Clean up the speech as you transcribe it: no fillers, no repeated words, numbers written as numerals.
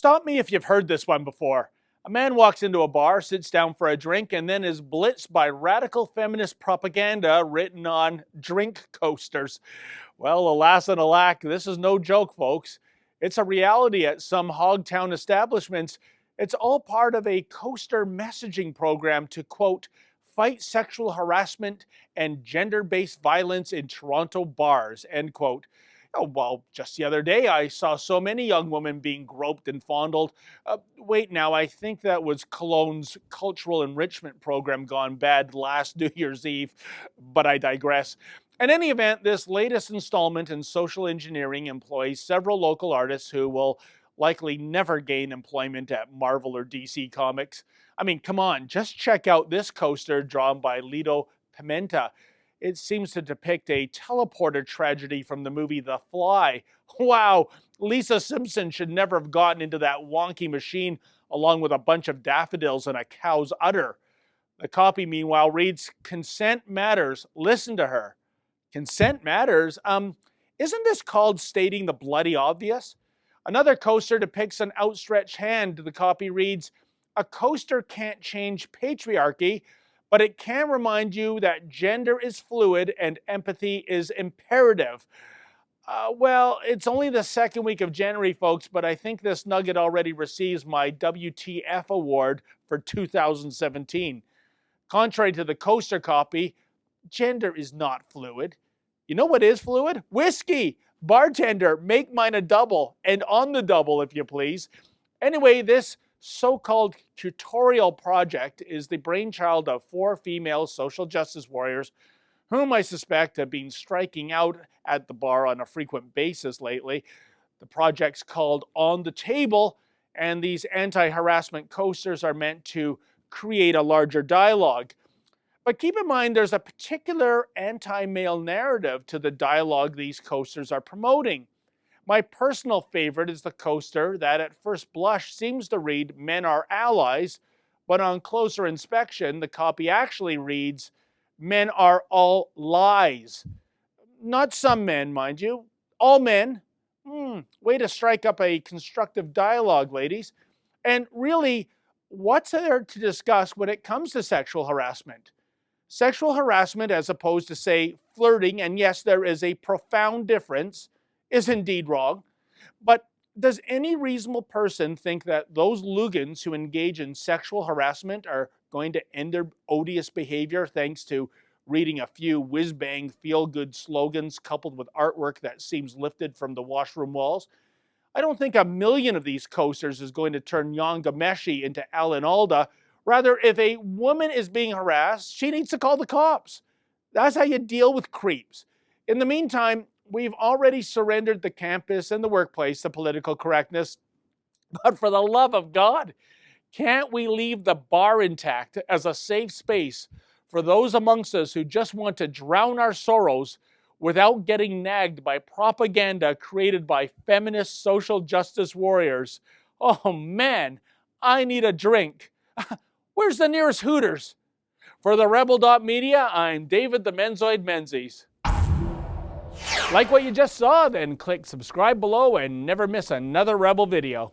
Stop me if you've heard this one before. A man walks into a bar, sits down for a drink, and then is blitzed by radical feminist propaganda written on drink coasters. Well, alas and alack, this is no joke, folks. It's a reality at some hogtown establishments. It's all part of a coaster messaging program to, quote, fight sexual harassment and gender-based violence in Toronto bars, end quote. Oh, well, just the other day I saw so many young women being groped and fondled. Wait now, I think that was Cologne's cultural enrichment program gone bad last New Year's Eve, but I digress. In any event, this latest installment in social engineering employs several local artists who will likely never gain employment at Marvel or DC Comics. I mean, come on, just check out this coaster drawn by Lido Pimenta. It seems to depict a teleporter tragedy from the movie The Fly. Wow, Lisa Simpson should never have gotten into that wonky machine along with a bunch of daffodils and a cow's udder. The copy, meanwhile, reads, "Consent matters. Listen to her." Consent matters? Isn't this called stating the bloody obvious? Another coaster depicts an outstretched hand. The copy reads, "A coaster can't change patriarchy, but it can remind you that gender is fluid and empathy is imperative." Well, it's only the second week of January, folks, but I think this nugget already receives my WTF award for 2017. Contrary to the coaster copy, gender is not fluid. You know what is fluid? Whiskey! Bartender, make mine a double, and on the double, if you please. Anyway, this so-called tutorial project is the brainchild of 4 female social justice warriors whom I suspect have been striking out at the bar on a frequent basis lately. The project's called On the Table, and these anti-harassment coasters are meant to create a larger dialogue. But keep in mind there's a particular anti-male narrative to the dialogue these coasters are promoting. My personal favorite is the coaster that at first blush seems to read "Men are allies," but on closer inspection the copy actually reads "Men are all lies." Not some men, mind you. All men. Way to strike up a constructive dialogue, ladies. And really, what's there to discuss when it comes to sexual harassment? Sexual harassment, as opposed to, say, flirting, and yes, there is a profound difference, is indeed wrong. But does any reasonable person think that those Lugans who engage in sexual harassment are going to end their odious behavior thanks to reading a few whiz-bang feel-good slogans coupled with artwork that seems lifted from the washroom walls? I don't think a million of these coasters is going to turn Jan Gameshi into Alan Alda. Rather, if a woman is being harassed, she needs to call the cops. That's how you deal with creeps. In the meantime, we've already surrendered the campus and the workplace to political correctness. But for the love of God, can't we leave the bar intact as a safe space for those amongst us who just want to drown our sorrows without getting nagged by propaganda created by feminist social justice warriors? Oh man, I need a drink. Where's the nearest Hooters? For the Rebel.media, I'm David the Menzoid Menzies. Like what you just saw? Then click subscribe below and never miss another Rebel video.